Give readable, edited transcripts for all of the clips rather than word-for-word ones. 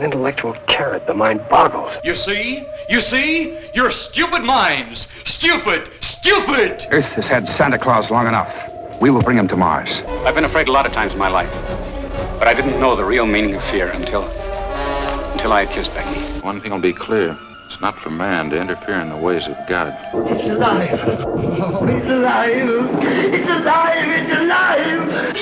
An intellectual carrot, the mind boggles. You see? You see? Your stupid minds! Stupid! Stupid! Earth has had Santa Claus long enough. We will bring him to Mars. I've been afraid a lot of times in my life, but I didn't know the real meaning of fear until I had kissed Becky. One thing will be clear. It's not for man to interfere in the ways of God. It's alive. Oh, it's alive. It's alive. It's alive.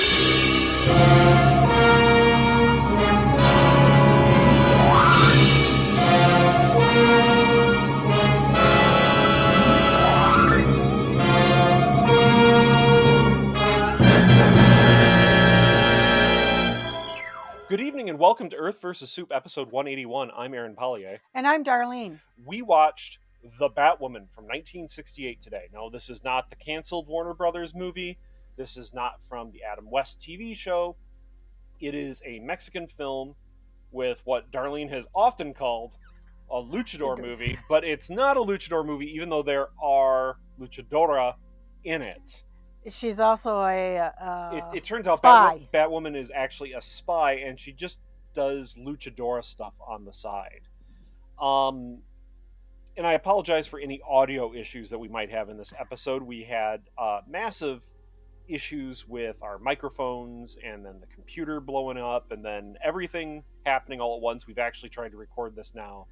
Good evening and welcome to Earth vs. Soup, episode 181. I'm Aaron Pollier. And I'm Darlene. We watched The Batwoman from 1968 today. Now, this is not the canceled Warner Brothers movie. This is not from the Adam West TV show. It is a Mexican film with what Darlene has often called a luchador movie, but it's not a luchador movie, even though there are luchadora in it. She's also It turns out spy. Batwoman is actually a spy, and she just does luchadora stuff on the side. And I apologize for any audio issues that we might have in this episode. We had massive issues with our microphones, and then the computer blowing up, and then everything happening all at once. We've actually tried to record this now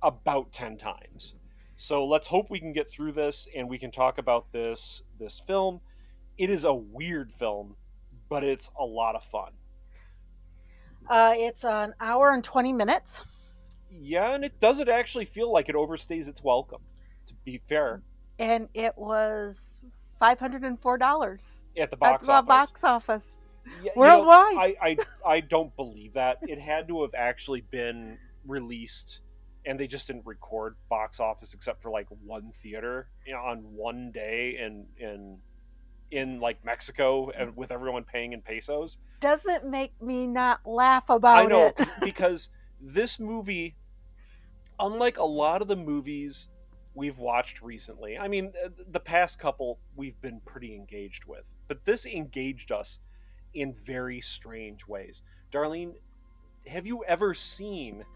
about 10 times. So let's hope we can get through this and we can talk about this film. It is a weird film, but it's a lot of fun. It's an hour and 20 minutes. Yeah, and it doesn't actually feel like it overstays its welcome, to be fair. And it was $504 At the box office. Box office. Yeah, Worldwide. I don't believe that. It had to have actually been released, and they just didn't record box office except for like one theater, on one day in like Mexico, and with everyone paying in pesos. Doesn't make me not laugh about it. I know, because this movie, unlike a lot of the movies we've watched recently, I mean, the past couple we've been pretty engaged with, but this engaged us in very strange ways. Darlene, have you ever seen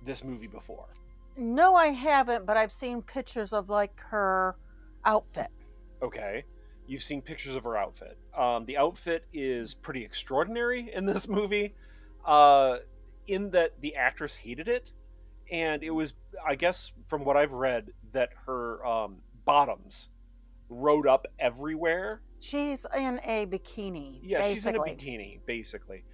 this movie before? No, I haven't, but I've seen pictures of like her outfit. Okay, you've seen pictures of her outfit. The outfit is pretty extraordinary in this movie, in that the actress hated it, and it was, I guess, from what I've read, that her bottoms rode up everywhere. She's in a bikini. Yeah, basically. She's in a bikini, basically.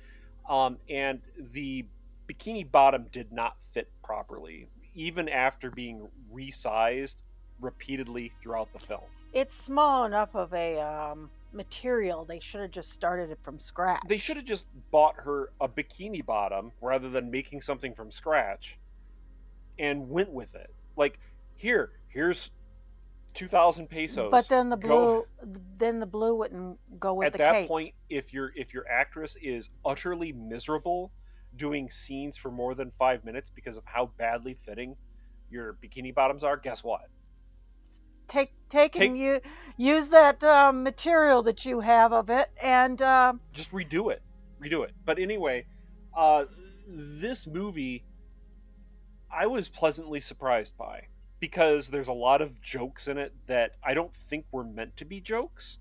And the bikini bottom did not fit properly, even after being resized repeatedly throughout the film. It's small enough of a material. They should have just started it from scratch. They should have just bought her a bikini bottom rather than making something from scratch and went with it. Like, here's 2,000 pesos. But then the blue wouldn't go with the cape. At that point, if your actress is utterly miserable doing scenes for more than 5 minutes because of how badly fitting your bikini bottoms are, guess what? Use that material that you have of it and just redo it. But anyway, this movie I was pleasantly surprised by, because there's a lot of jokes in it that I don't think were meant to be jokes,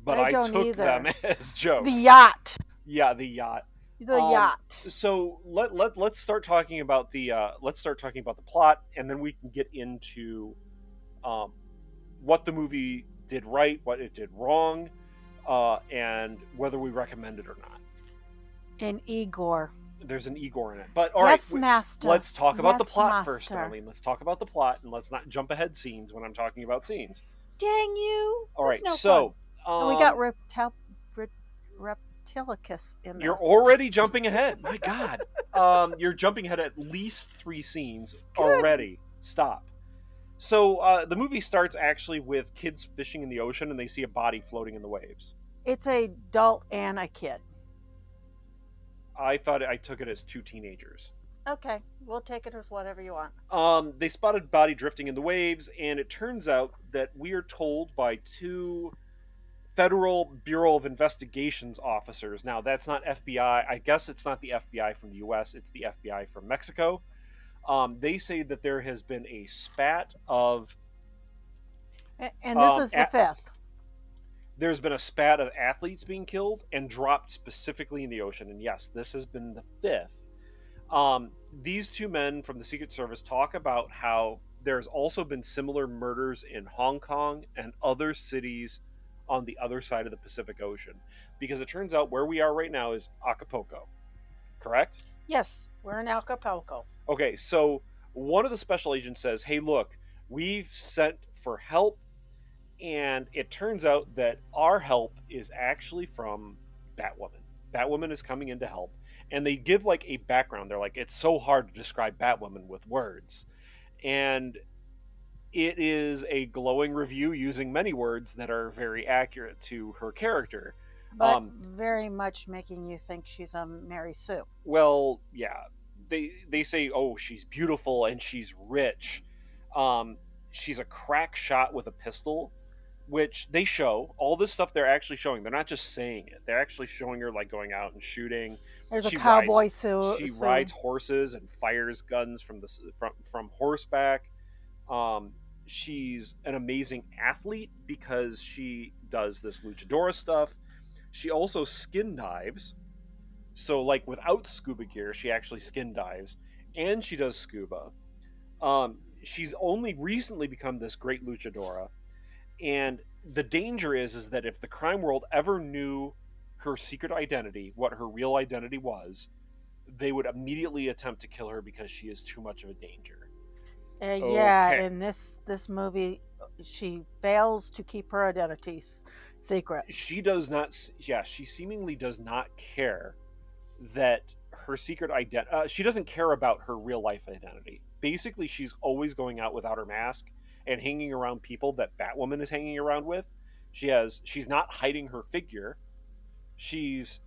but I took them as jokes. The yacht. Yeah, the yacht. The yacht. So let's start talking about the plot, and then we can get into what the movie did right, what it did wrong, and whether we recommend it or not. And Igor. There's an Igor in it. But all right, Master. Let's talk about the plot Master. first, Darlene. Let's talk about the plot, and let's not jump ahead scenes when I'm talking about scenes. Dang you. All right, no so... and we got Reptilicus in this. You're already jumping ahead. My God. You're jumping ahead at least 3 scenes already. Stop. So the movie starts actually with kids fishing in the ocean, and they see a body floating in the waves. It's an adult and a kid. I took it as 2 teenagers. Okay, we'll take it as whatever you want. They spotted a body drifting in the waves, and it turns out that we are told by 2 Federal Bureau of Investigations officers. Now, that's not FBI. I guess it's not the FBI from the U.S. It's the FBI from Mexico. They say that there has been a spat of... And this is the fifth. There's been a spat of athletes being killed and dropped specifically in the ocean. And yes, this has been the fifth. These two men from the Secret Service talk about how there's also been similar murders in Hong Kong and other cities on the other side of the Pacific Ocean. Because it turns out where we are right now is Acapulco. Correct? Yes, we're in Acapulco. Okay, so one of the special agents says, hey, look, we've sent for help, and it turns out that our help is actually from Batwoman. Batwoman is coming in to help. And they give like a background. They're like, it's so hard to describe Batwoman with words. And it is a glowing review using many words that are very accurate to her character. But very much making you think she's a Mary Sue. Well, yeah. They say, oh, she's beautiful and she's rich. She's a crack shot with a pistol, which they show. All this stuff they're actually showing. They're not just saying it. They're actually showing her like going out and shooting. There's a cowboy suit. She rides horses and fires guns from horseback. She's an amazing athlete because she does this luchadora stuff. She also skin dives. So, like, without scuba gear, she actually skin dives. And she does scuba. She's only recently become this great luchadora. And the danger is that if the crime world ever knew her secret identity, what her real identity was, they would immediately attempt to kill her because she is too much of a danger. Yeah, in this movie, she fails to keep her identity secret. She does not. Yeah, she seemingly does not care that her secret identity. She doesn't care about her real life identity. Basically, she's always going out without her mask and hanging around people that Batwoman is hanging around with. She's not hiding her figure. She's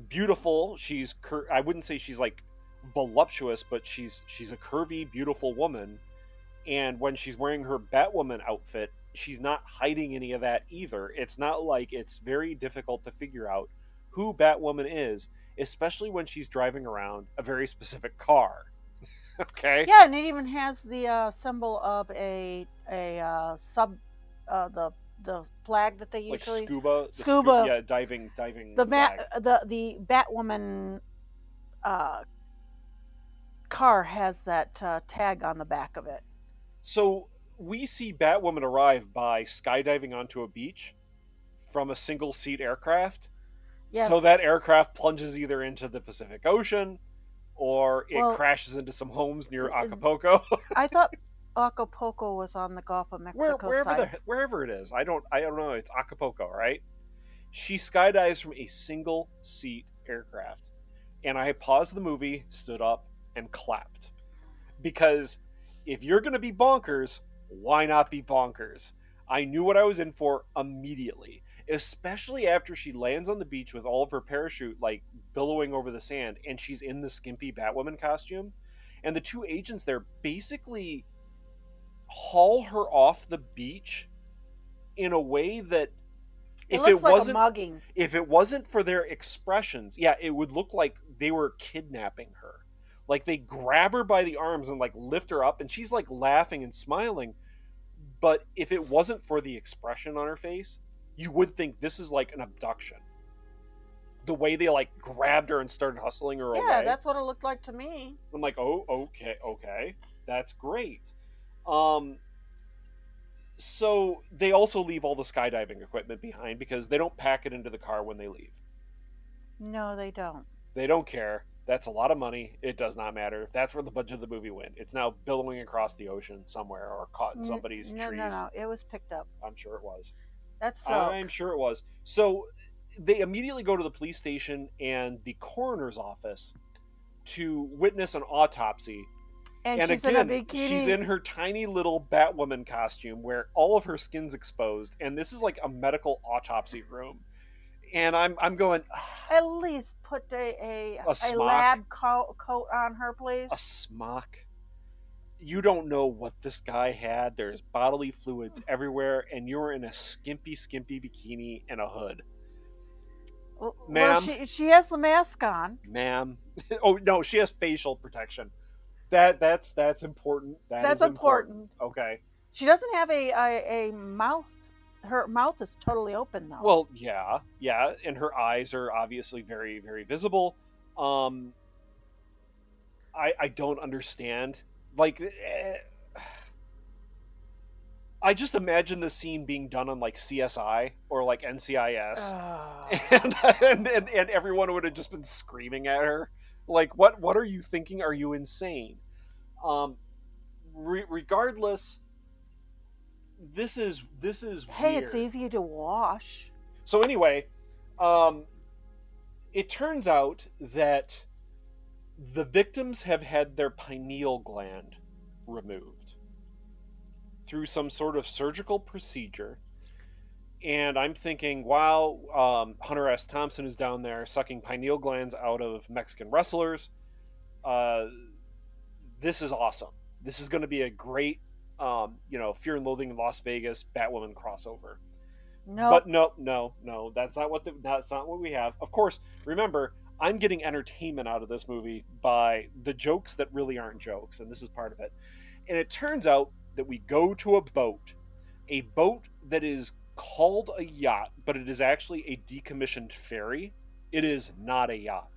beautiful. I wouldn't say she's like voluptuous, but she's a curvy, beautiful woman. And when she's wearing her Batwoman outfit, she's not hiding any of that either. It's not like it's very difficult to figure out who Batwoman is, especially when she's driving around a very specific car. Okay. Yeah, and it even has the symbol of the flag that they usually like scuba. Yeah, diving. The Batwoman car has that tag on the back of it. So we see Batwoman arrive by skydiving onto a beach from a single seat aircraft. Yes. So that aircraft plunges either into the Pacific Ocean or it crashes into some homes near Acapulco. I thought Acapulco was on the Gulf of Mexico wherever it is. I don't know. It's Acapulco, right? She skydives from a single seat aircraft. And I paused the movie, stood up, and clapped. Because if you're going to be bonkers, why not be bonkers? I knew what I was in for immediately. Especially after she lands on the beach with all of her parachute like billowing over the sand and she's in the skimpy Batwoman costume. And the two agents there basically haul her off the beach in a way that if it wasn't like a mugging. If it wasn't for their expressions, yeah, it would look like they were kidnapping her. Like they grab her by the arms and like lift her up and she's like laughing and smiling. But if it wasn't for the expression on her face, you would think this is like an abduction. The way they like grabbed her and started hustling her away. Yeah, that's what it looked like to me. I'm like, oh, okay. That's great. So they also leave all the skydiving equipment behind because they don't pack it into the car when they leave. No, they don't. They don't care. That's a lot of money. It does not matter. That's where the budget of the movie went. It's now billowing across the ocean somewhere or caught in somebody's trees. No. It was picked up. I'm sure it was. That's so. I'm sure it was. So they immediately go to the police station and the coroner's office to witness an autopsy. And she's again, in a bikini. She's in her tiny little Batwoman costume where all of her skin's exposed. And this is like a medical autopsy room. And I'm going... At least put a lab coat on her, please. A smock. you don't know what this guy had. There's bodily fluids everywhere, and you're in a skimpy bikini and a hood. Well, Ma'am, she has the mask on. ma'am. Oh no, she has facial protection. That's important. That's important. Okay. She doesn't have a mouth. Her mouth is totally open though. Well, yeah, and her eyes are obviously very, very visible. I don't understand. Like, I just imagine the scene being done on like CSI or like NCIS, and everyone would have just been screaming at her. Like, what are you thinking? Are you insane? Regardless, this is hey, weird. it's easy to wash. So anyway, it turns out that the victims have had their pineal gland removed through some sort of surgical procedure. And I'm thinking, wow, Hunter S. Thompson is down there sucking pineal glands out of Mexican wrestlers. This is awesome. This is going to be a great, Fear and Loathing in Las Vegas Batwoman crossover. No, But no, that's not what we have. Of course, remember, I'm getting entertainment out of this movie by the jokes that really aren't jokes, and this is part of it. And it turns out that we go to a boat that is called a yacht, but it is actually a decommissioned ferry. It is not a yacht.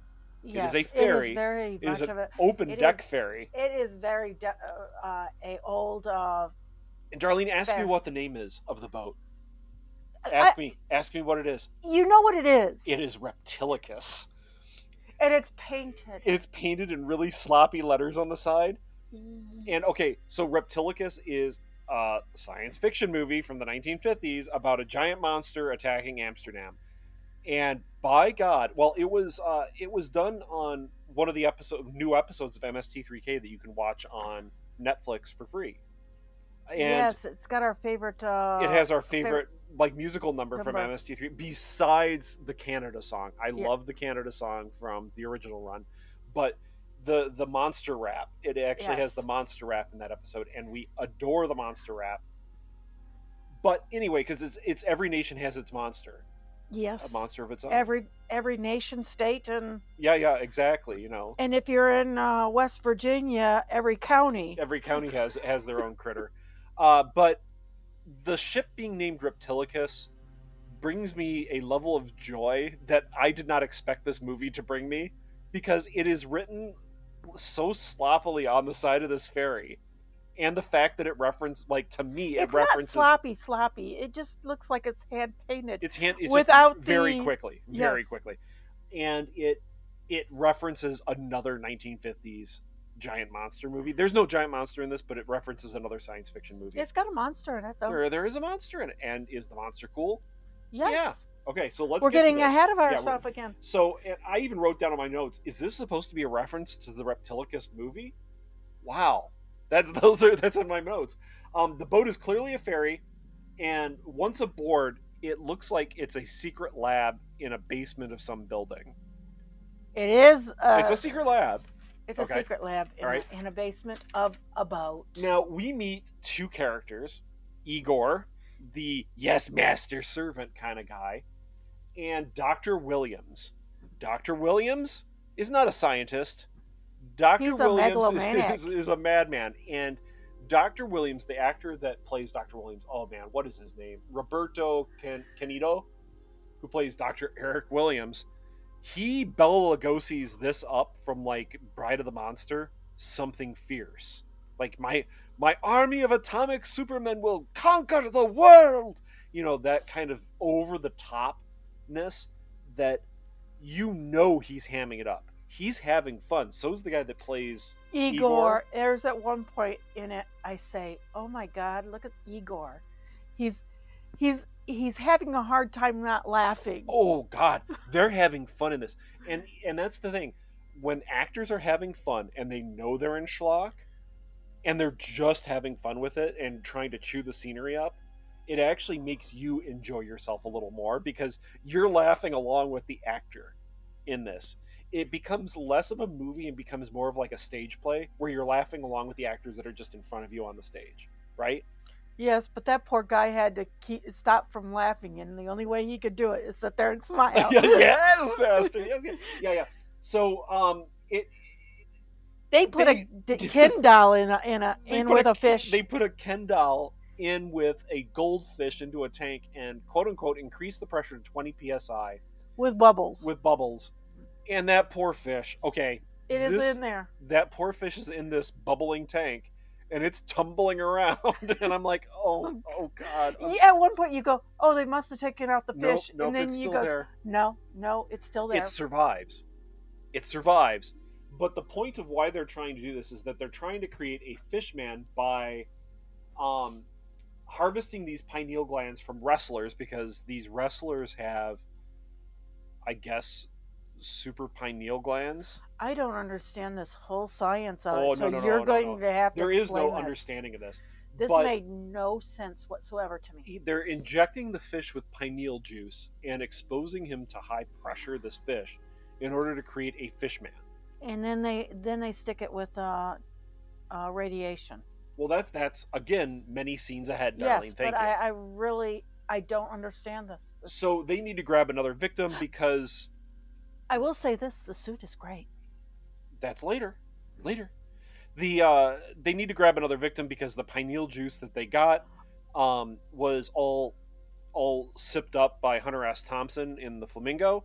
yes, it is a ferry. It is very It is much an of a open it deck is- ferry. It is very a old. And Darlene, ask me Fast. what the name is of the boat. Ask me what it is. You know what it is, It is Reptilicus. and it's painted. It's painted in really sloppy letters on the side. And okay, so Reptilicus is a science fiction movie from the 1950s about a giant monster attacking Amsterdam. And by God, well, it was done on one of the new episodes of MST3K that you can watch on Netflix for free. And yes, it's got our favorite. it has our favorite like musical number from Number. MST3 besides the Canada song. I Yeah. love the Canada song from the original run, but the monster rap, it actually has Yes. the monster rap in that episode, and we adore the monster rap. But anyway, because it's every nation has its monster, Yes, a monster of its own. every nation, state, and Yeah, exactly. and if you're in West Virginia, every county. Every county has their own critter. But the ship being named Reptilicus brings me a level of joy that I did not expect this movie to bring me, because it is written so sloppily on the side of this ferry, and the fact that it references, like, to me, it It's references not sloppy. It just looks like it's hand painted. it's without just very the- quickly, Yes. and it references another 1950s giant monster movie. There's no giant monster in this, but it references another science fiction movie. It's got a monster in it, though. There is a monster in it, and is the monster cool? Yes. Yeah. Okay, so let's. We're get to getting this. ahead of Yeah, ourselves again. So, and I even wrote down on my notes: is this supposed to be a reference to the Reptilicus movie? Wow, that's in my notes. The boat is clearly a ferry, and once aboard, it looks like it's a secret lab in a basement of some building. It is. It's a secret lab. It's a okay. secret lab in, All right. in a basement of a boat. Now we meet two characters: Igor, the yes master servant kind of guy, and Dr. Williams. Dr. Williams is not a scientist. Dr. He's a Williams megalomaniac. is a madman. And Dr. Williams, the actor that plays Dr. Williams, oh man, what is his name? Roberto Canito, who plays Dr. Eric Williams. He Bela Lugosi's this up from like Bride of the Monster, something fierce. Like my army of atomic supermen will conquer the world. You know, that kind of over the topness that he's hamming it up. He's having fun. So's the guy that plays Igor. There's at one point in it I say, "Oh my God, look at Igor. He's having a hard time not laughing." Oh God, they're having fun in this, and that's the thing. When actors are having fun and they know they're in schlock, and they're just having fun with it and trying to chew the scenery up, it actually makes you enjoy yourself a little more because you're laughing along with the actor in this. it becomes less of a movie and becomes more of like a stage play where you're laughing along with the actors that are just in front of you on the stage, right? Yes, but that poor guy had to stop from laughing, and the only way he could do it is sit there and smile. Yes, master. Yes. Yeah. So, they put a Ken doll in with a fish. They put a Ken doll in with a goldfish into a tank and quote unquote increase the pressure to 20 psi with bubbles. And that poor fish. Okay, it is in there. That poor fish is in this bubbling tank. And it's tumbling around, and I'm like, oh God. Yeah, at one point you go, oh, they must have taken out the fish. Nope, and then it's you still go, there. no, it's still there. It survives. But the point of why they're trying to do this is that they're trying to create a fish man by harvesting these pineal glands from wrestlers, because these wrestlers have, I guess, super pineal glands. I don't understand this whole science on it. So you're going to have to There is no this. understanding of this. This made no sense whatsoever to me. They're injecting the fish with pineal juice and exposing him to high pressure, this fish, in order to create a fish man. And then they stick it with radiation. Well, that's again many scenes ahead, Darlene. Yes, Thank you. I don't understand this. So they need to grab another victim because I will say this: the suit is great. That's later. They need to grab another victim because the pineal juice that they got was all sipped up by Hunter S. Thompson in the Flamingo,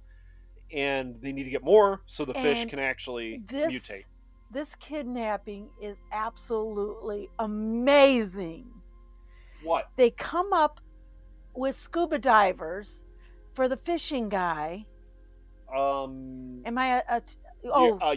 and they need to get more so the fish can actually mutate. This kidnapping is absolutely amazing. What? They come up with scuba divers for the fishing guy. Am I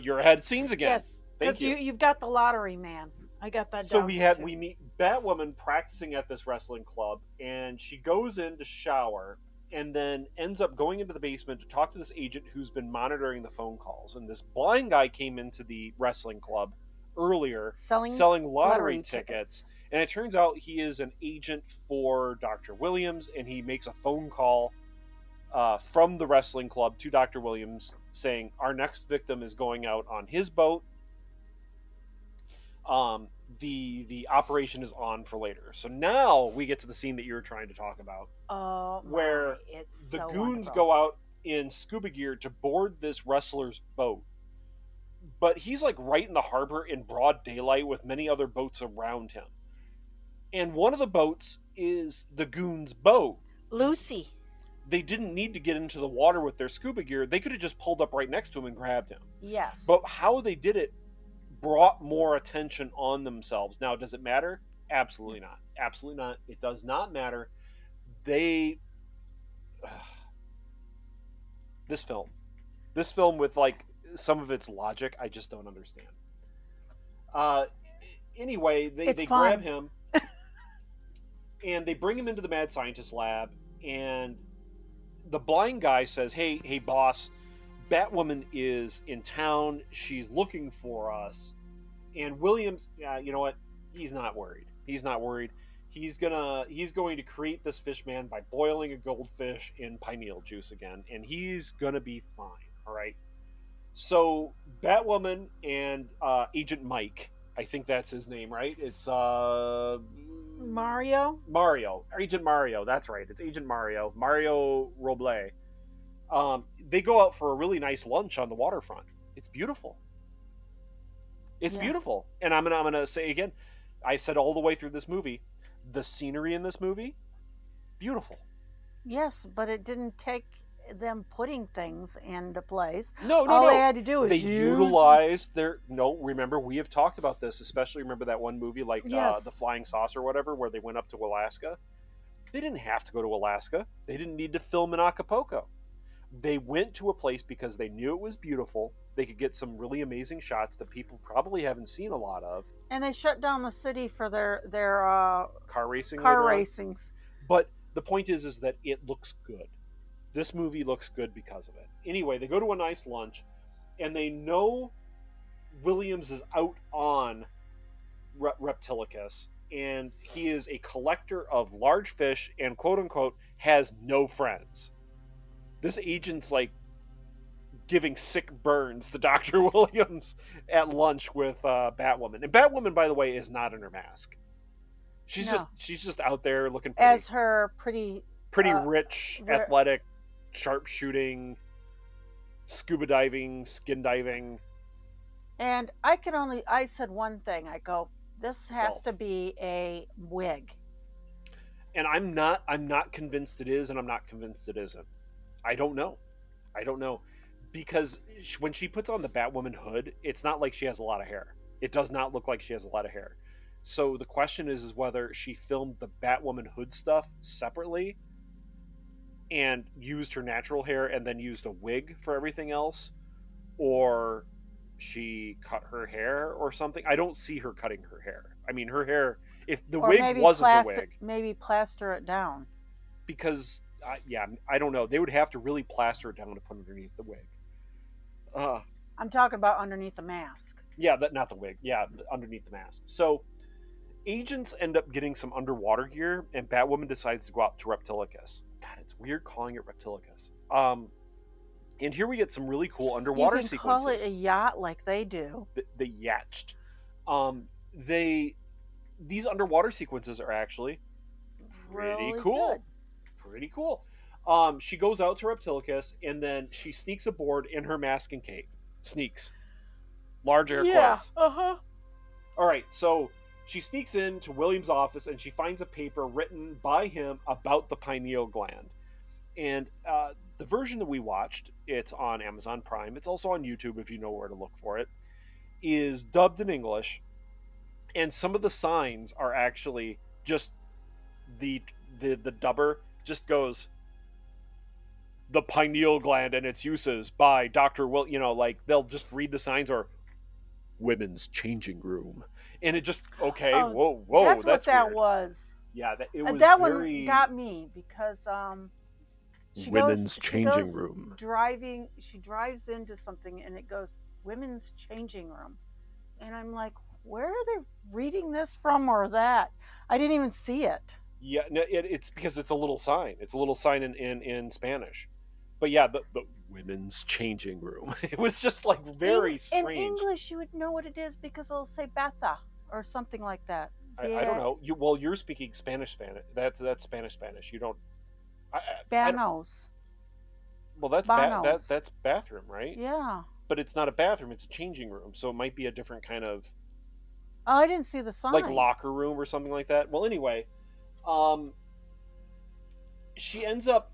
you're ahead scenes again. Yes, because you've got the lottery man. I got that. So we meet Batwoman practicing at this wrestling club, and she goes in to shower, and then ends up going into the basement to talk to this agent who's been monitoring the phone calls. And this blind guy came into the wrestling club earlier selling lottery tickets. And it turns out he is an agent for Dr. Williams, and he makes a phone call from the wrestling club to Dr. Williams saying, our next victim is going out on his boat. The operation is on for later. So now we get to the scene that you were trying to talk about. Where the goons go out in scuba gear to board this wrestler's boat. But he's like right in the harbor in broad daylight with many other boats around him. And one of the boats is the goons' boat. Lucy. They didn't need to get into the water with their scuba gear. They could have just pulled up right next to him and grabbed him. Yes. But how they did it brought more attention on themselves. Now, does it matter? Absolutely not. Absolutely not. It does not matter. This film with like some of its logic, I just don't understand. Anyway, they grab him and they bring him into the mad scientist lab, and the blind guy says, hey boss, Batwoman is in town. She's looking for us. And Williams, you know what? He's not worried. He's going to create this fish man by boiling a goldfish in pineal juice again, and he's gonna be fine. All right. So Batwoman and Agent Mike, I think that's his name, right? It's Mario, Agent Mario. That's right. It's Agent Mario Roble. They go out for a really nice lunch on the waterfront. It's beautiful. Beautiful. And I'm gonna say again, I said all the way through this movie, the scenery in this movie, beautiful. Yes, but it didn't take them putting things into place. No. All they had to do was utilized their. No, remember, we have talked about this. Especially remember that one movie like the Flying Saucer or whatever, where they went up to Alaska. They didn't have to go to Alaska. They didn't need to film in Acapulco. They went to a place because they knew it was beautiful. They could get some really amazing shots that people probably haven't seen a lot of. And they shut down the city for their car racing. Car racings. But the point is that it looks good. This movie looks good because of it. Anyway, they go to a nice lunch, and they know Williams is out on Reptilicus, and he is a collector of large fish and quote unquote has no friends. This agent's like giving sick burns to Dr. Williams at lunch with Batwoman. And Batwoman, by the way, is not in her mask. She's just out there looking pretty. As her pretty rich, athletic, sharpshooting, scuba diving, skin diving. And I said one thing. I go, this has to be a wig. And I'm not convinced it is, and I'm not convinced it isn't. I don't know. Because when she puts on the Batwoman hood, it's not like she has a lot of hair. It does not look like she has a lot of hair. So the question is whether she filmed the Batwoman hood stuff separately and used her natural hair and then used a wig for everything else, or she cut her hair or something. I don't see her cutting her hair. I mean, her hair, if the wig wasn't a wig. Maybe plaster it down. Because, I don't know. They would have to really plaster it down to put underneath the wig. I'm talking about underneath the mask. Yeah, not the wig. Yeah, underneath the mask. So, agents end up getting some underwater gear, and Batwoman decides to go out to Reptilicus. God, it's weird calling it Reptilicus. And here we get some really cool underwater sequences. You can call it a yacht like they do. The yacht. These underwater sequences are actually pretty cool. Good. Pretty cool. She goes out to Reptilicus, and then she sneaks aboard in her mask and cape. Sneaks. Large air quotes. Uh-huh. All right, so she sneaks into William's office, and she finds a paper written by him about the pineal gland. And the version that we watched, it's on Amazon Prime. It's also on YouTube if you know where to look for it. Is dubbed in English, and some of the signs are actually just the dubber just goes, the pineal gland and its uses by Dr. Will. Like they'll just read the signs or women's changing room, and it just whoa. That's what that weird. Was. Yeah, it was that very... one got me because women's changing room. She drives into something and it goes women's changing room, and I'm like, where are they reading this from or that? I didn't even see it. Yeah, no, it's because it's a little sign. It's a little sign in Spanish. But yeah, the women's changing room. It was just like very strange. In English, you would know what it is because it'll say bata or something like that. I don't know. You're speaking Spanish. That's Spanish. You don't. Banos. Well, that's that's bathroom, right? Yeah. But it's not a bathroom. It's a changing room. So it might be a different kind of. Oh, I didn't see the sign. Like locker room or something like that. Well, anyway, she ends up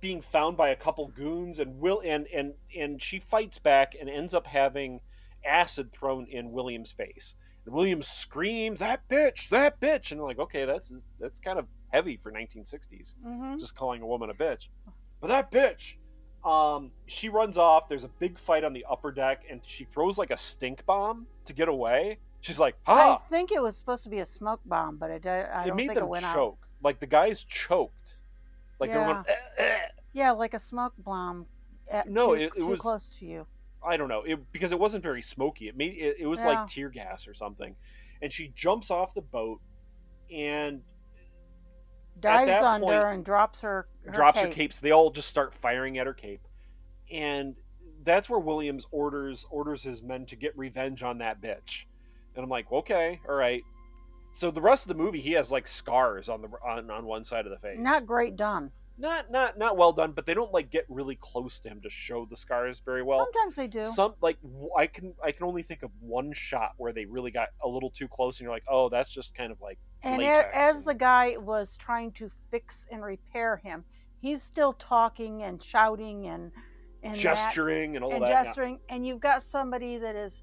being found by a couple goons, and she fights back and ends up having acid thrown in William's face. And William screams, that bitch, and they're like, okay, that's kind of heavy for 1960s, just calling a woman a bitch. But that bitch, she runs off. There's a big fight on the upper deck, and she throws like a stink bomb to get away. She's like, ha! I think it was supposed to be a smoke bomb, but I don't think it went choke. out. Like the guys choked. Like they were going, Yeah, like a smoke bomb. It was close to you. I don't know, because it wasn't very smoky. It was like tear gas or something. And she jumps off the boat and dives under and drops her cape. So they all just start firing at her cape. And that's where Williams orders his men to get revenge on that bitch. And I'm like, okay, all right. So the rest of the movie, he has like scars on one side of the face. Not great done. Not well done, but they don't like get really close to him to show the scars very well. Sometimes they do. Some like I can only think of one shot where they really got a little too close, and you're like, oh, that's just kind of like. And as the guy was trying to fix and repair him, he's still talking and shouting and gesturing and all that. Gesturing, and you've got somebody that is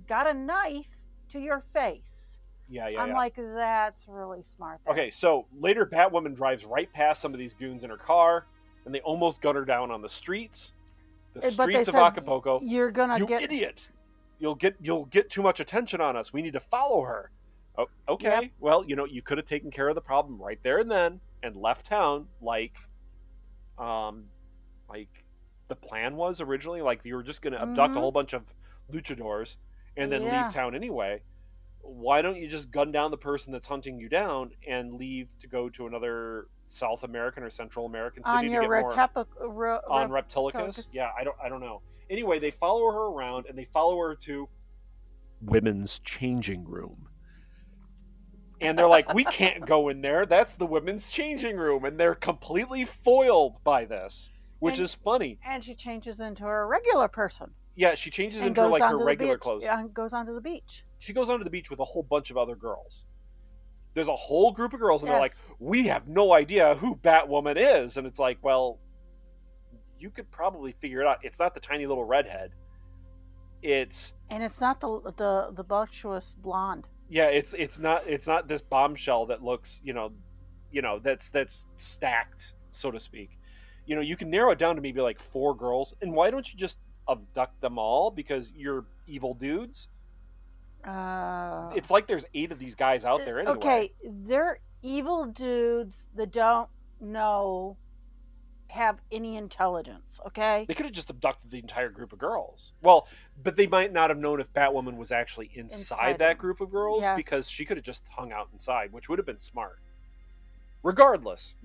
got a knife to your face. Yeah. I'm like, that's really smart. There. Okay, so later Batwoman drives right past some of these goons in her car, and they almost gun her down on the streets. The streets of Acapulco. You're gonna you get idiot. You'll get too much attention on us. We need to follow her. Oh, okay. Yep. Well, you could have taken care of the problem right there and then and left town like the plan was originally. Like you were just going to abduct a whole bunch of luchadors and then leave town anyway. Why don't you just gun down the person that's hunting you down and leave to go to another South American or Central American city On to your get more on Reptilicus. Reptilicus. Yeah, I don't know. Anyway, they follow her around and they follow her to women's changing room. And they're like, we can't go in there. That's the women's changing room. And they're completely foiled by this, which is funny. And she changes into a regular person. Yeah, she changes and into goes like her onto the regular beach. clothes. Yeah, and goes onto the beach. She goes onto the beach with a whole bunch of other girls. There's a whole group of girls, and they're like, we have no idea who Batwoman is. And it's like, well, you could probably figure it out. It's not the tiny little redhead. And it's not the voluptuous blonde. Yeah, it's not this bombshell that looks, that's stacked, so to speak. You can narrow it down to maybe like 4 girls, and why don't you just abduct them all because you're evil dudes? It's like there's 8 of these guys out there anyway. Okay, they're evil dudes that don't have any intelligence, okay? They could have just abducted the entire group of girls. Well, but they might not have known if Batwoman was actually inside that group of girls, because she could have just hung out inside, which would have been smart. Regardless,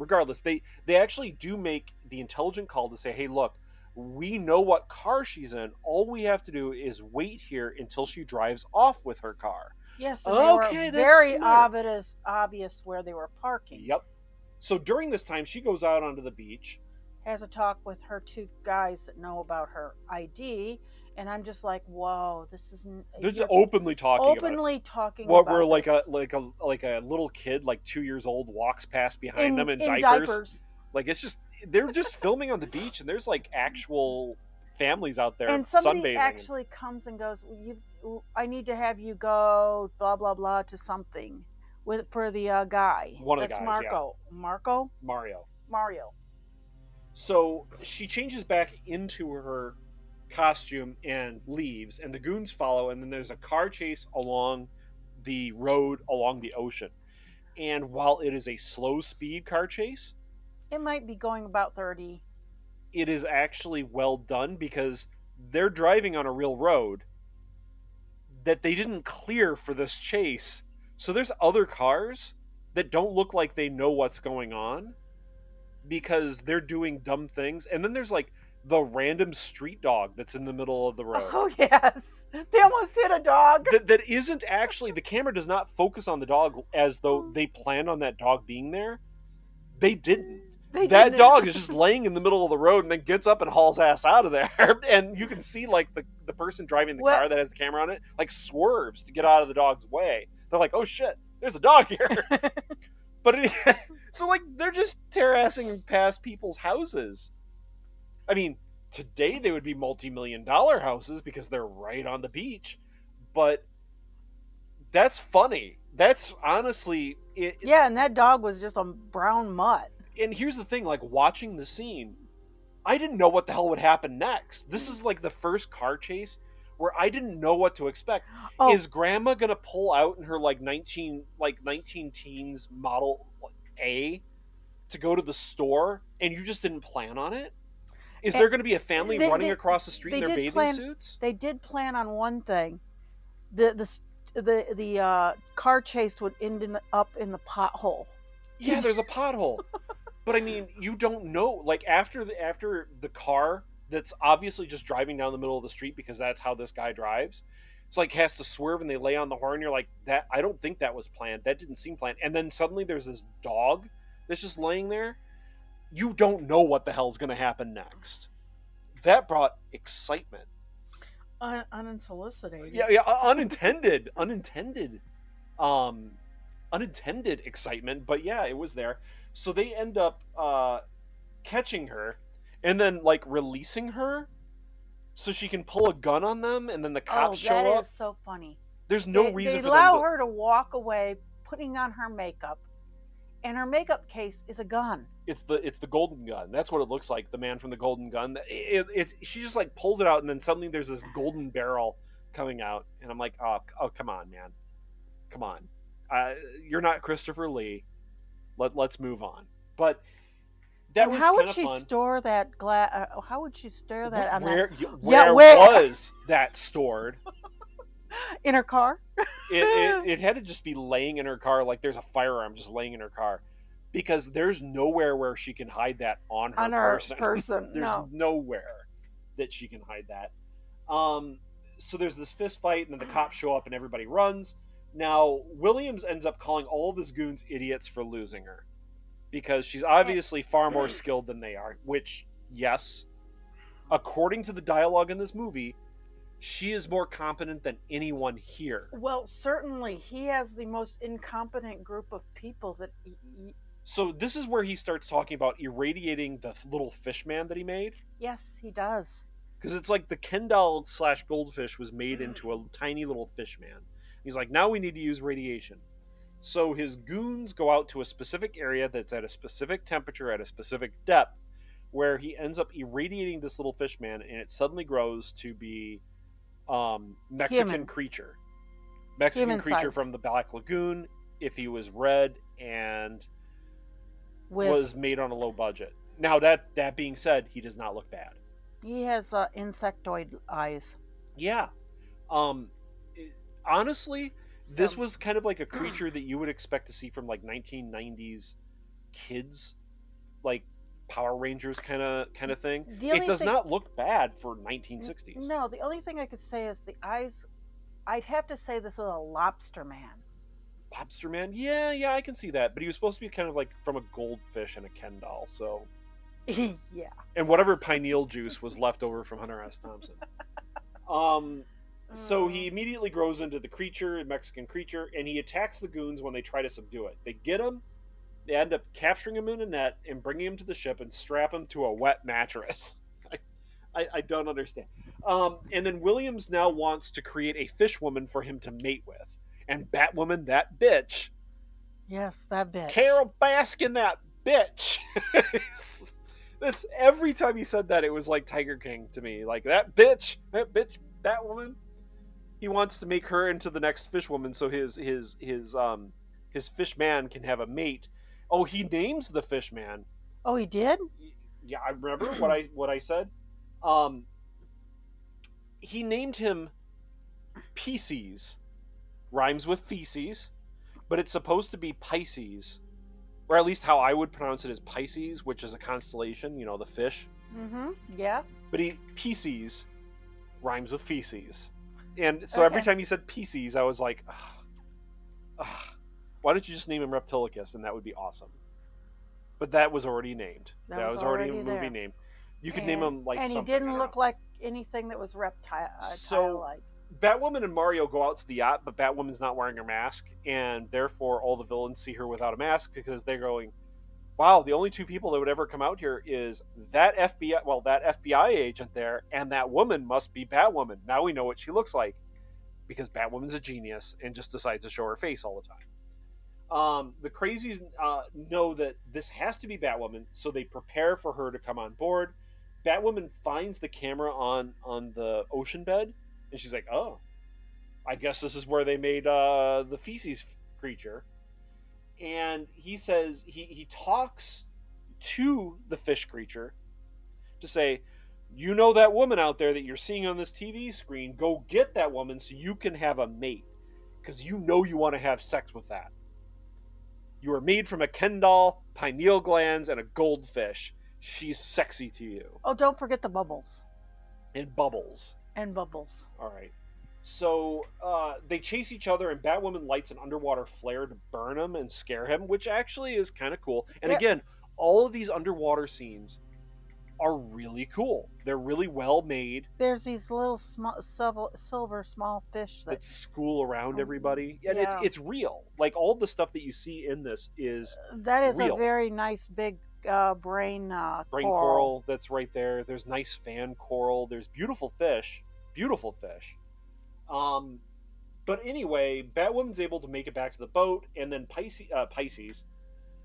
they actually do make the intelligent call to say, hey, look, we know what car she's in. All we have to do is wait here until she drives off with her car. Yes, and they were very obvious where they were parking. Yep. So during this time, she goes out onto the beach, has a talk with her 2 guys that know about her ID, and I'm just like, whoa, this isn't. They're just openly talking about where like this. a little kid, like 2 years old, walks past behind them in diapers. Like, it's just, they're just filming on the beach, and there's like actual families out there and somebody sunbathing. Actually comes and goes, I need to have you go blah blah blah to something for the guy. One of the That's guys, Mario. So she changes back into her costume and leaves, and the goons follow, and then there's a car chase along the road along the ocean. And while it is a slow speed car chase, it might be going about 30. It is actually well done because they're driving on a real road that they didn't clear for this chase. So there's other cars that don't look like they know what's going on because they're doing dumb things. And then there's like the random street dog that's in the middle of the road. Oh, yes. They almost hit a dog. That isn't actually, the camera does not focus on the dog as though they planned on that dog being there. They didn't. That dog is just laying in the middle of the road and then gets up and hauls ass out of there. And you can see like the person driving the car that has the camera on it, like swerves to get out of the dog's way. They're like, oh shit, there's a dog here. So like they're just terrassing past people's houses. I mean, today they would be multi-million-dollar houses because they're right on the beach. But that's funny. That's honestly... Yeah, and that dog was just a brown mutt. And here's the thing, like, watching the scene, I didn't know what the hell would happen next. This is like the first car chase where I didn't know what to expect. Oh. Is Grandma gonna pull out in her like 19 teens Model A to go to the store and you just didn't plan on it? Is there going to be a family running across the street in their bathing suits? They did plan on one thing. The car chase would end up in the pothole. Yeah, there's a pothole. But I mean, you don't know. Like after the car that's obviously just driving down the middle of the street because that's how this guy drives. It's like has to swerve and they lay on the horn. You're like, that. I don't think that was planned. That didn't seem planned. And then suddenly there's this dog that's just laying there. You don't know what the hell's going to happen next. That brought excitement. Unsolicited. Yeah, unintended excitement. But yeah, it was there. So they end up catching her and then like releasing her so she can pull a gun on them, and then the cops show up. That is so funny. There's no reason for them to... They allow her to walk away, putting on her makeup. And her makeup case is a gun. It's the golden gun. That's what it looks like. The man from the golden gun. She just like pulls it out, and then suddenly there's this golden barrel coming out, and I'm like, oh, come on, man, come on. You're not Christopher Lee. Let's move on. But that was how would she fun. Store that glass? How would she store that on where, that? Where was that stored? In her car? It had to just be laying in her car, like there's a firearm just laying in her car. because there's nowhere where she can hide that on her person. There's no. nowhere that she can hide that. So there's this fist fight, and then the cops show up, and everybody runs. Now Williams ends up calling all of his goons idiots for losing her, because she's obviously far more skilled than they are. Which, yes, according to the dialogue in this movie, she is more competent than anyone here. Well, certainly he has the most incompetent group of people that. So this is where he starts talking about irradiating the little fish man that he made. Yes, he does. Because it's like the Ken doll / goldfish was made into a tiny little fish man. He's like, now we need to use radiation. So his goons go out to a specific area that's at a specific temperature, at a specific depth, where he ends up irradiating this little fish man, and it suddenly grows to be Mexican creature. Mexican Human creature size. from the Black Lagoon, if he was red and was made on a low budget. Now, that being said, he does not look bad. He has insectoid eyes. Yeah. Honestly, this was kind of like a creature that you would expect to see from like 1990s kids, like Power Rangers kind of thing. It does not look bad for 1960s. No, the only thing I could say is the eyes. I'd have to say this is a lobster man. Lobster man? Yeah, I can see that. But he was supposed to be kind of like from a goldfish and a Ken doll, so... Yeah. And whatever pineal juice was left over from Hunter S. Thompson. So he immediately grows into the creature, a Mexican creature, and he attacks the goons when they try to subdue it. They get him, they end up capturing him in a net and bringing him to the ship and strap him to a wet mattress. I don't understand. And then Williams now wants to create a fish woman for him to mate with. And Batwoman, that bitch. Yes, that bitch. Carol Baskin, that bitch. That's every time he said that, it was like Tiger King to me. Like, that bitch, Batwoman. He wants to make her into the next fish woman so his fish man can have a mate. Oh, he names the fish man. Oh, he did? Yeah, I remember what I said. He named him Pisces. Rhymes with feces, but it's supposed to be Pisces, or at least how I would pronounce it is Pisces, which is a constellation, you know, the fish. Mm-hmm. Yeah. But Pisces rhymes with feces, and so every time he said Pisces, I was like, why don't you just name him Reptilicus, and that would be awesome. But that was already named. That was already a movie name. You could name him like and something. And he didn't look like anything that was reptile-like. Batwoman and Mario go out to the yacht, but Batwoman's not wearing her mask, and therefore all the villains see her without a mask because they're going, wow, the only two people that would ever come out here is that FBI agent there, and that woman must be Batwoman. Now we know what she looks like, because Batwoman's a genius and just decides to show her face all the time. The crazies know that this has to be Batwoman, so they prepare for her to come on board. Batwoman finds the camera on the ocean bed, and she's like, oh, I guess this is where they made the feces creature. And he says, he talks to the fish creature to say, you know that woman out there that you're seeing on this TV screen, go get that woman so you can have a mate. Because you know you want to have sex with that. You are made from a Ken doll, pineal glands, and a goldfish. She's sexy to you. Oh, don't forget the bubbles. And bubbles. All right. So they chase each other, and Batwoman lights an underwater flare to burn him and scare him, which actually is kind of cool. And again, all of these underwater scenes are really cool. They're really well made. There's these little silver small fish that school around everybody. And it's real. Like, all the stuff that you see in this is that is real. A very nice big brain coral that's right there. There's nice fan coral. There's beautiful fish. But anyway, Batwoman's able to make it back to the boat, and then Pisces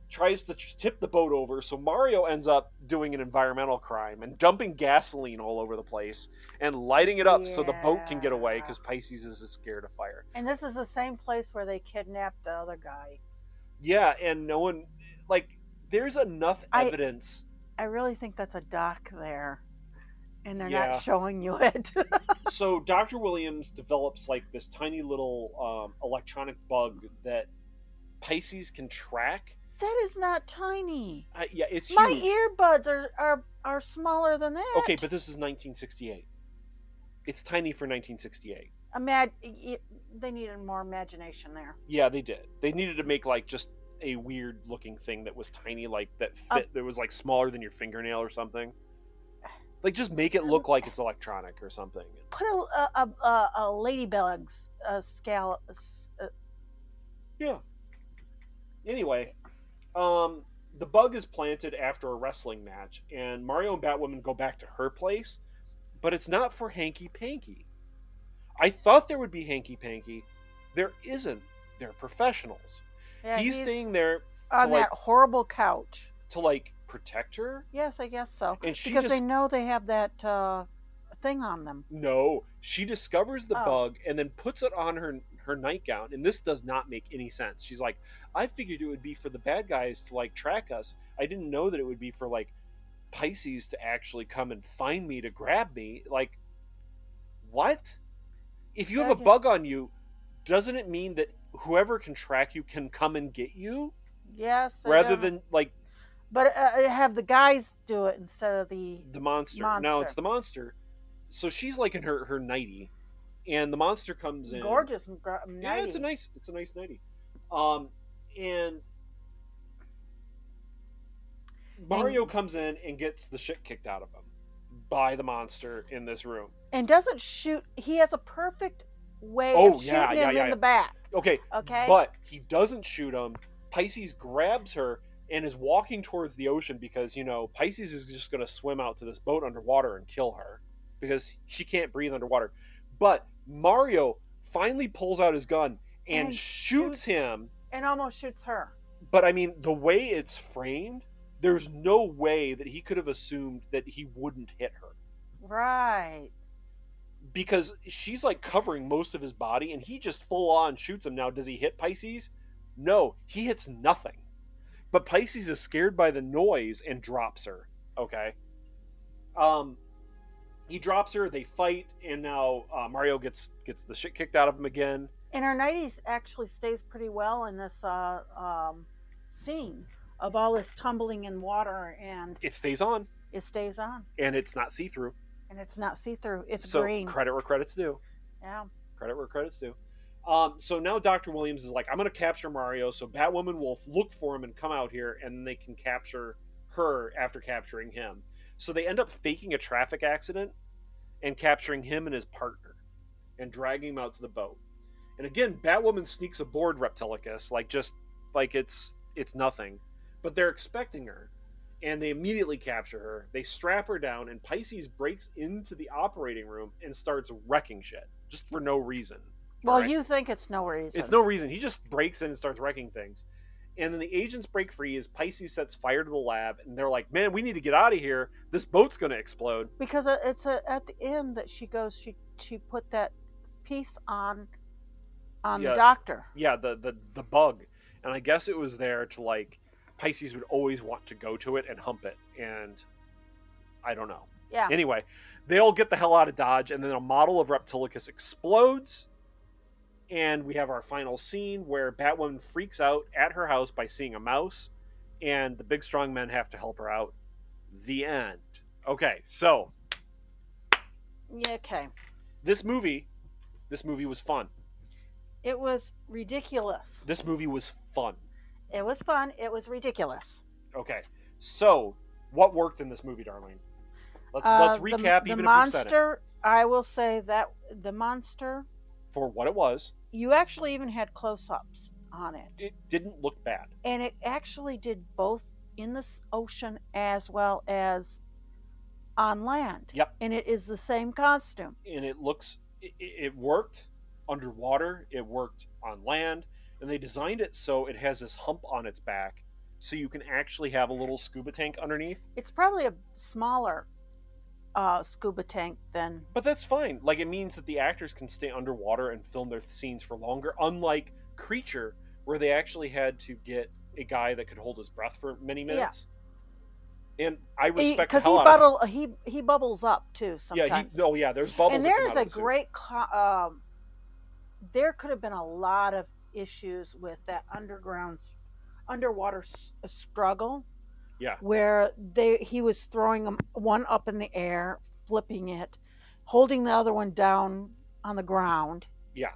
tries to tip the boat over, so Mario ends up doing an environmental crime and dumping gasoline all over the place and lighting it up so the boat can get away, because Pisces is scared of fire. And this is the same place where they kidnapped the other guy. Yeah, and no one, like, there's enough evidence. I really think that's a dock there, and they're not showing you it. So Dr. Williams develops like this tiny little electronic bug that Pisces can track, That is not tiny. Yeah, it's My huge. earbuds are smaller than that. Okay, but this is 1968. It's tiny for 1968. They needed more imagination there. Yeah, they did. They needed to make like just a weird looking thing that was tiny, like that fit. That was like smaller than your fingernail or something. Like just make it look like it's electronic or something. Put a ladybug's scale. Yeah. Anyway, the bug is planted after a wrestling match, and Mario and Batwoman go back to her place, but it's not for Hanky Panky. I thought there would be Hanky Panky. There isn't. They're professionals. Yeah, he's staying there on that horrible couch to like protect her. Yes, I guess so. And she because they know they have that thing on them. No, she discovers the bug and then puts it on her nightgown, and this does not make any sense. She's like, I figured it would be for the bad guys to like track us. I didn't know that it would be for like Pisces to actually come and find me to grab me. Like, what? If you have a bug on you, doesn't it mean that whoever can track you can come and get you? Yes. Rather than like. But have the guys do it instead of the monster. Now it's the monster. So she's like in her nightie, and the monster comes in. Gorgeous nightie. Yeah, it's a nice nightie. And Mario comes in and gets the shit kicked out of him by the monster in this room. And doesn't shoot. He has a perfect way of shooting him in the back. Okay. But he doesn't shoot him. Pisces grabs her and is walking towards the ocean because, Pisces is just going to swim out to this boat underwater and kill her because she can't breathe underwater. But Mario finally pulls out his gun and shoots him. And almost shoots her. But, I mean, the way it's framed, there's no way that he could have assumed that he wouldn't hit her. Right. Because she's, like, covering most of his body, and he just full-on shoots him. Now, does he hit Pisces? No, he hits nothing. But Pisces is scared by the noise and drops her. Okay. He drops her, they fight, and now Mario gets the shit kicked out of him again. And her nightie actually stays pretty well in this scene of all this tumbling in water, and it stays on. It stays on. And it's not see-through. It's so green. Credit where credit's due. Yeah. Credit where credit's due. So now Dr. Williams is like, I'm going to capture Mario, so Batwoman will look for him and come out here, and then they can capture her after capturing him. So they end up faking a traffic accident and capturing him and his partner and dragging him out to the boat. And again, Batwoman sneaks aboard Reptilicus, like it's nothing. But they're expecting her, and they immediately capture her. They strap her down, and Pisces breaks into the operating room and starts wrecking shit, just for no reason. Well, right? You think it's no reason. It's no reason. He just breaks in and starts wrecking things. And then the agents break free as Pisces sets fire to the lab, and they're like, man, we need to get out of here. This boat's going to explode. Because it's at the end that she goes, she put that piece on the doctor. Yeah, the bug. And I guess it was there to, like, Pisces would always want to go to it and hump it. And I don't know. Yeah. Anyway, they all get the hell out of Dodge, and then a model of Reptilicus explodes. And we have our final scene where Batwoman freaks out at her house by seeing a mouse, and the big strong men have to help her out. The end. Okay, so. Yeah, okay. This movie was fun. It was ridiculous. This movie was fun. It was fun. It was ridiculous. Okay, so what worked in this movie, Darlene? Let's recap. The even monster, if we've said it. I will say that the monster, for what it was, you actually even had close-ups on it. It didn't look bad, and it actually did both in the ocean as well as on land. Yep. And it is the same costume. And it looks, it worked underwater. It worked on land. And they designed it so it has this hump on its back, so you can actually have a little scuba tank underneath. It's probably a smaller scuba tank than... But that's fine. Like, it means that the actors can stay underwater and film their scenes for longer, unlike Creature, where they actually had to get a guy that could hold his breath for many minutes. Yeah. And I respect the hell out of it. He bubbles up, too, sometimes. Yeah, there's bubbles. And there's a great... there could have been a lot of issues with that underground underwater struggle Yeah. where he was throwing them one up in the air, flipping it, holding the other one down on the ground. Yeah.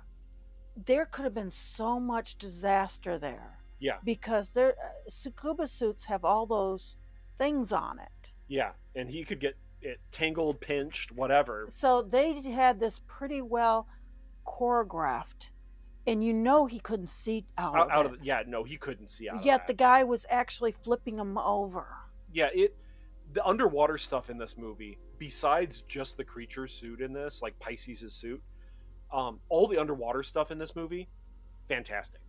There could have been so much disaster there Yeah. because their scuba suits have all those things on it. Yeah. And he could get it tangled, pinched, whatever. So they had this pretty well choreographed, and he couldn't see out of it. Yeah, no, he couldn't see out Yet of the that. guy was actually flipping him over. Yeah, the underwater stuff in this movie, besides just the creature suit in this, like Pisces' suit, all the underwater stuff in this movie, fantastic.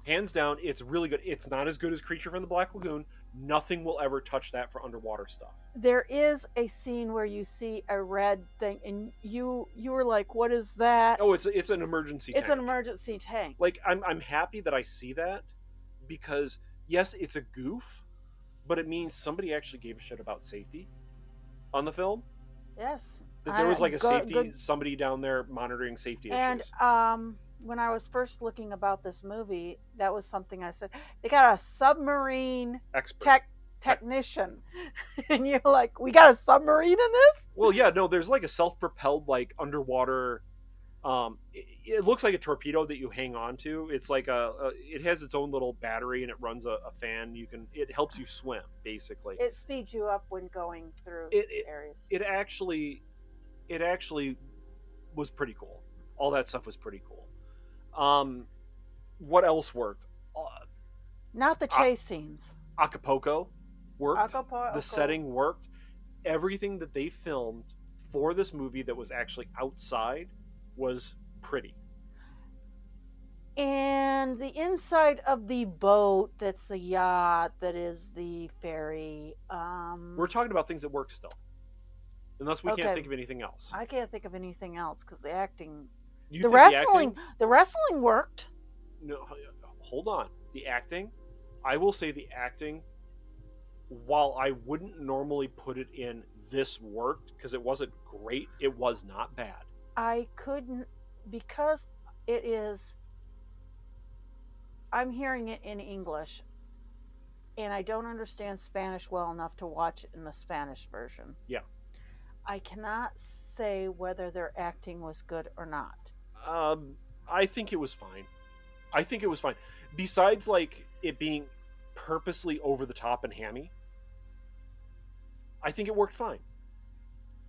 Hands down, it's really good. It's not as good as Creature from the Black Lagoon. Nothing will ever touch that for underwater stuff. There is a scene where you see a red thing, and you were like, "What is that?" Oh, it's an emergency tank. It's an emergency tank. Like, I'm happy that I see that, because yes, it's a goof, but it means somebody actually gave a shit about safety on the film. Yes. That there was like somebody down there monitoring safety issues. And when I was first looking about this movie, that was something I said. They got a submarine technician, and you're like, "We got a submarine in this?" Well, yeah, no, there's like a self-propelled like underwater. It looks like a torpedo that you hang on to. It's like it has its own little battery, and it runs a fan. It helps you swim, basically. It speeds you up when going through areas. It actually was pretty cool. All that stuff was pretty cool. What else worked? Not the chase scenes. Acapulco worked. Acapulco. The setting worked. Everything that they filmed for this movie that was actually outside was pretty. And the inside of the boat, that's the yacht, that is the ferry. We're talking about things that work still. Unless we can't think of anything else. I can't think of anything else because the acting... The wrestling worked. No, hold on. The acting, I will say the acting, while I wouldn't normally put it in this worked because it wasn't great, it was not bad. I couldn't, because it is... I'm hearing it in English, and I don't understand Spanish well enough to watch it in the Spanish version. Yeah. I cannot say whether their acting was good or not. I think it was fine. Besides, like, it being purposely over the top and hammy, I think it worked fine.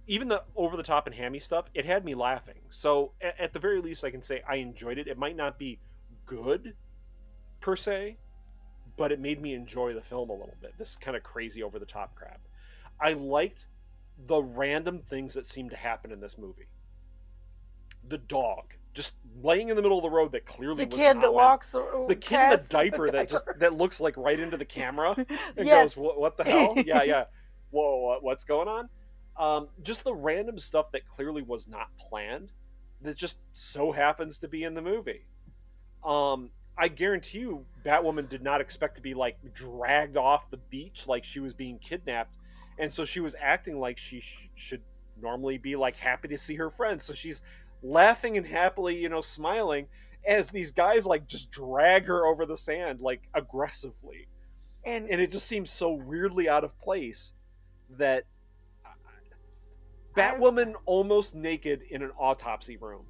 Even the over the top and hammy stuff, it had me laughing. So, at the very least, I can say I enjoyed it. It might not be good, per se, but it made me enjoy the film a little bit. This kind of crazy over the top crap. I liked the random things that seemed to happen in this movie. The dog just laying in the middle of the road that clearly the kid that walks the kid in the diaper that looks like right into the camera and goes, what the hell? Yeah. Whoa, what's going on? Just the random stuff that clearly was not planned that just so happens to be in the movie. I guarantee you Batwoman did not expect to be like dragged off the beach like she was being kidnapped, and so she was acting like she should normally be like happy to see her friends, so she's laughing and happily, smiling as these guys like just drag her over the sand like aggressively, and it just seems so weirdly out of place that Batwoman almost naked in an autopsy room.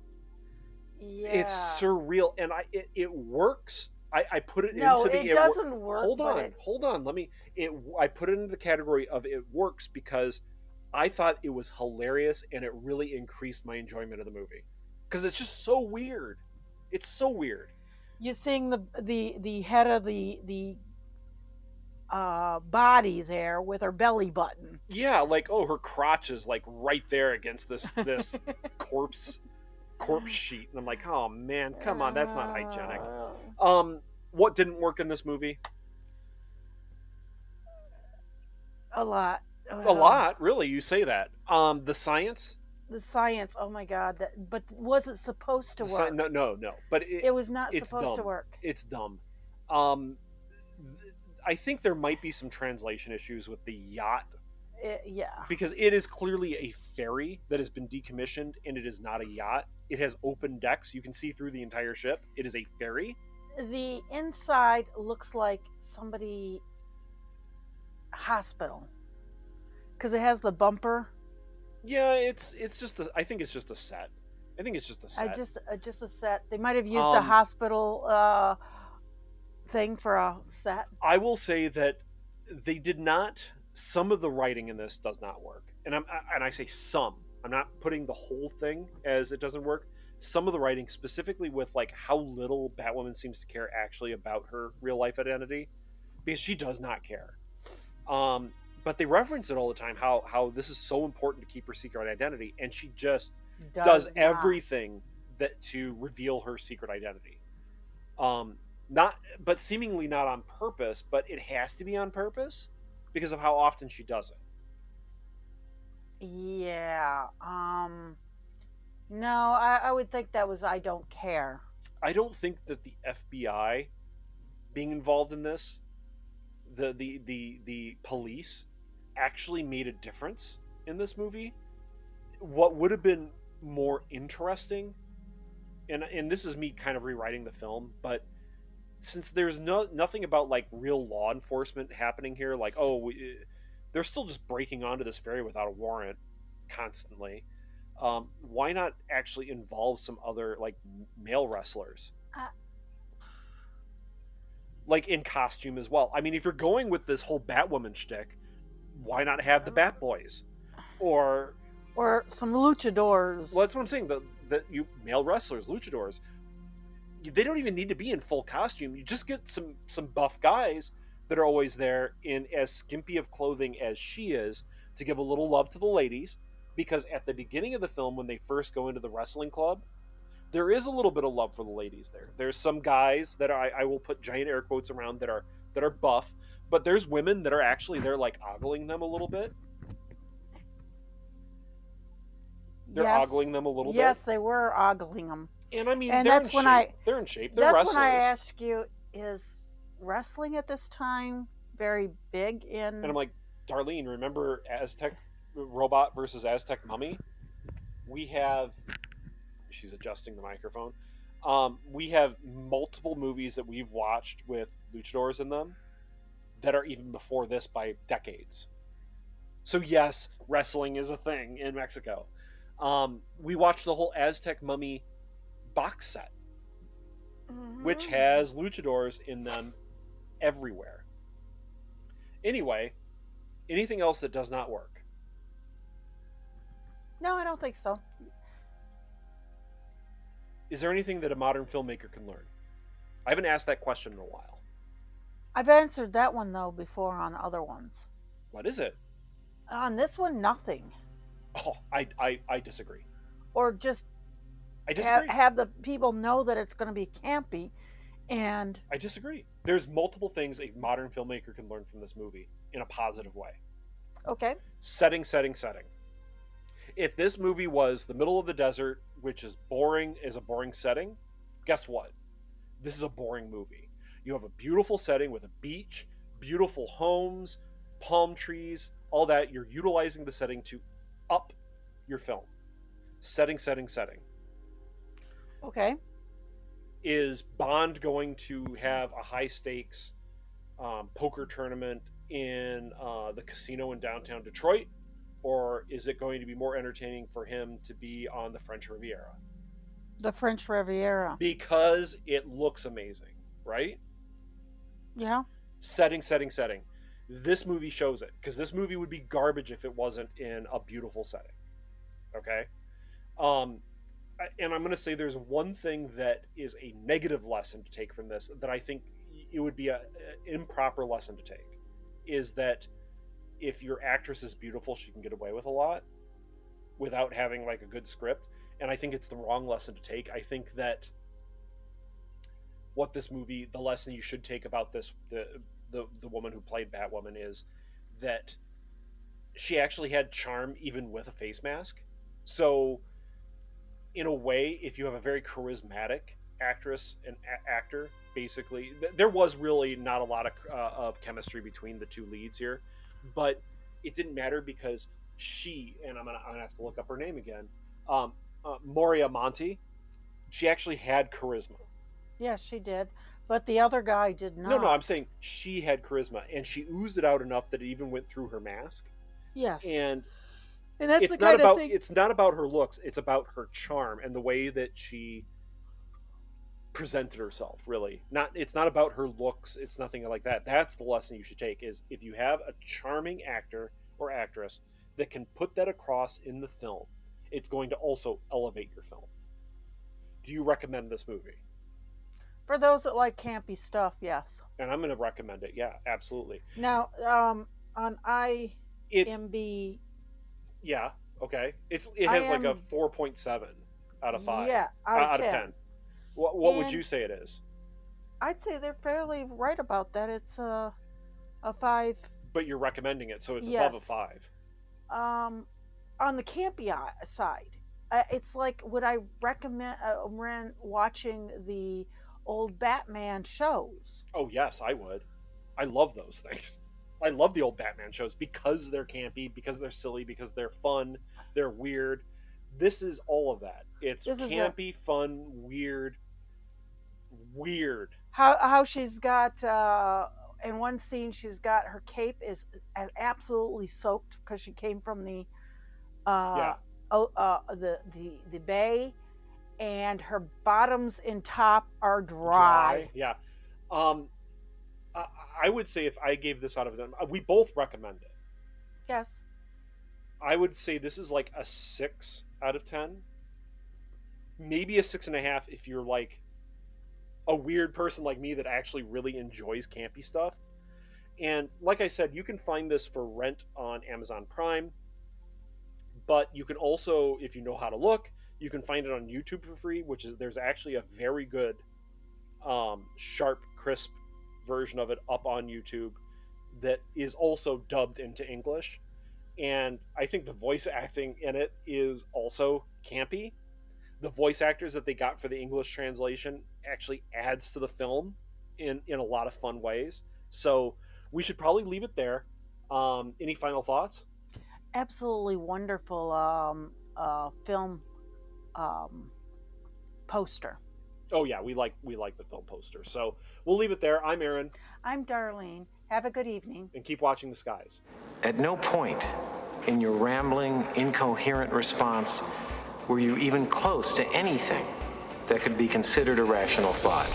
Yeah. It's surreal, and it works. I put it no, into the... it doesn't work. Hold on. I put it into the category of it works because I thought it was hilarious, and it really increased my enjoyment of the movie. Because it's just so weird. It's so weird. You're seeing the head of the body there with her belly button. Yeah, like, her crotch is like right there against this corpse sheet, and I'm like, oh man, come on, that's not hygienic. What didn't work in this movie? A lot, really. You say that. The science, oh my god, but was it supposed to work? No, but it was not supposed to work. It's dumb. I think there might be some translation issues with the yacht. Yeah, because it is clearly a ferry that has been decommissioned, and it is not a yacht. It has open decks. You can see through the entire ship. It is a ferry. the inside looks like somebody hospital because it has the bumper. Yeah, it's just I think it's just a set. I think it's just a set. Just a set. They might have used a hospital thing for a set. I will say that they did not. Some of the writing in this does not work, and I say some. I'm not putting the whole thing as it doesn't work. Some of the writing, specifically with like how little Batwoman seems to care actually about her real life identity, because she does not care. But they reference it all the time how this is so important to keep her secret identity, and she just does everything that to reveal her secret identity. But seemingly not on purpose, but it has to be on purpose because of how often she does it. Yeah. No, I would think that was I don't care. I don't think that the FBI being involved in this, the police, actually made a difference in this movie. What would have been more interesting, and this is me kind of rewriting the film, but since there's nothing about like real law enforcement happening here, like they're still just breaking onto this ferry without a warrant constantly. Why not actually involve some other like male wrestlers, like in costume as well? I mean, if you're going with this whole Batwoman shtick, why not have the Bat Boys, or some luchadors? Well, that's what I'm saying. The male wrestlers, luchadors. They don't even need to be in full costume. You just get some buff guys that are always there in as skimpy of clothing as she is to give a little love to the ladies, because at the beginning of the film when they first go into the wrestling club, there is a little bit of love for the ladies there. There's some guys that I will put giant air quotes around that are buff, but there's women that are actually there like ogling them a little bit. They're ogling them a little bit. Yes, they were ogling them. And I mean, they're in shape. They're wrestlers. That's when I ask you, is wrestling at this time very big in... And I'm like, Darlene, remember Aztec Robot versus Aztec Mummy? We have... She's adjusting the microphone. We have multiple movies that we've watched with luchadors in them that are even before this by decades. So yes, wrestling is a thing in Mexico. We watched the whole Aztec Mummy box set, which has luchadors in them everywhere. Anyway, anything else that does not work? No, I don't think so. Is there anything that a modern filmmaker can learn? I haven't asked that question in a while. I've answered that one though before on other ones. What is it? On this one, nothing. Oh, I disagree. Or just I disagree. Have the people know that it's going to be campy, and I disagree. There's multiple things a modern filmmaker can learn from this movie in a positive way. Okay. Setting. If this movie was the middle of the desert, which is boring as a boring setting, guess what? This is a boring movie. You have a beautiful setting with a beach, beautiful homes, palm trees, all that. You're utilizing the setting to up your film. Setting. Okay. Is Bond going to have a high stakes poker tournament in the casino in downtown Detroit? Or is it going to be more entertaining for him to be on the French Riviera? The French Riviera. Because it looks amazing, right? Yeah. Setting. This movie shows it, because this movie would be garbage if it wasn't in a beautiful setting. Okay? And I'm going to say there's one thing that is a negative lesson to take from this that I think it would be an improper lesson to take, is that if your actress is beautiful, she can get away with a lot without having like a good script. And I think it's the wrong lesson to take. I think that what this movie, the lesson you should take about this, the woman who played Batwoman, is that she actually had charm even with a face mask. So in a way, if you have a very charismatic actress and actor, basically, there was really not a lot of chemistry between the two leads here, but it didn't matter because she, and I'm gonna have to look up her name again, Moria Monty, she actually had charisma. Yes, she did. But the other guy did not. No, I'm saying she had charisma, and she oozed it out enough that it even went through her mask. Yes. And that's it's the kind not of thing. It's not about her looks. It's about her charm and the way that she presented herself. Really, it's not about her looks. It's nothing like that. That's the lesson you should take: is if you have a charming actor or actress that can put that across in the film, it's going to also elevate your film. Do you recommend this movie? For those that like campy stuff, yes. And I'm going to recommend it. Yeah, absolutely. Now, on IMDb. Yeah. Okay. It has like a 4.7 out of 5. Yeah, out of 10. What would you say it is? I'd say they're fairly right about that. It's a 5. But you're recommending it, so it's yes. above a 5. On the campy side, it's like, would I recommend watching the old Batman shows? Oh yes, I would. I love those things. I love the old Batman shows because they're campy, because they're silly, because they're fun, they're weird. This is all of that. It's campy, fun, weird. How she's got in one scene, she's got her cape is absolutely soaked because she came from the the bay, and her bottoms and top are dry. Yeah. I would say if I gave this out of them, we both recommend it. Yes. I would say this is like a 6 out of 10. Maybe a 6.5 if you're like a weird person like me that actually really enjoys campy stuff. And like I said, you can find this for rent on Amazon Prime. But you can also, if you know how to look, you can find it on YouTube for free, there's actually a very good, sharp, crisp version of it up on YouTube that is also dubbed into English. And I think the voice acting in it is also campy. The voice actors that they got for the English translation actually adds to the film in a lot of fun ways. So we should probably leave it there. Any final thoughts? Absolutely wonderful film poster. Oh yeah, we like the film poster. So we'll leave it there. I'm Aaron. I'm Darlene. Have a good evening. And keep watching the skies. At no point in your rambling, incoherent response were you even close to anything that could be considered a rational thought.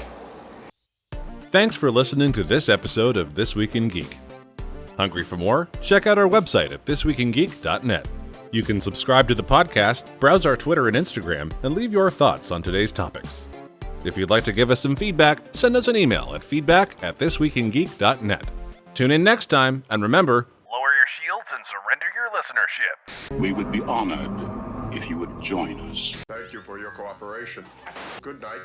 Thanks for listening to this episode of This Week in Geek. Hungry for more? Check out our website at thisweekingeek.net. You can subscribe to the podcast, browse our Twitter and Instagram, and leave your thoughts on today's topics. If you'd like to give us some feedback, send us an email at feedback@thisweekingeek.net. Tune in next time, and remember, lower your shields and surrender your listenership. We would be honored if you would join us. Thank you for your cooperation. Good night.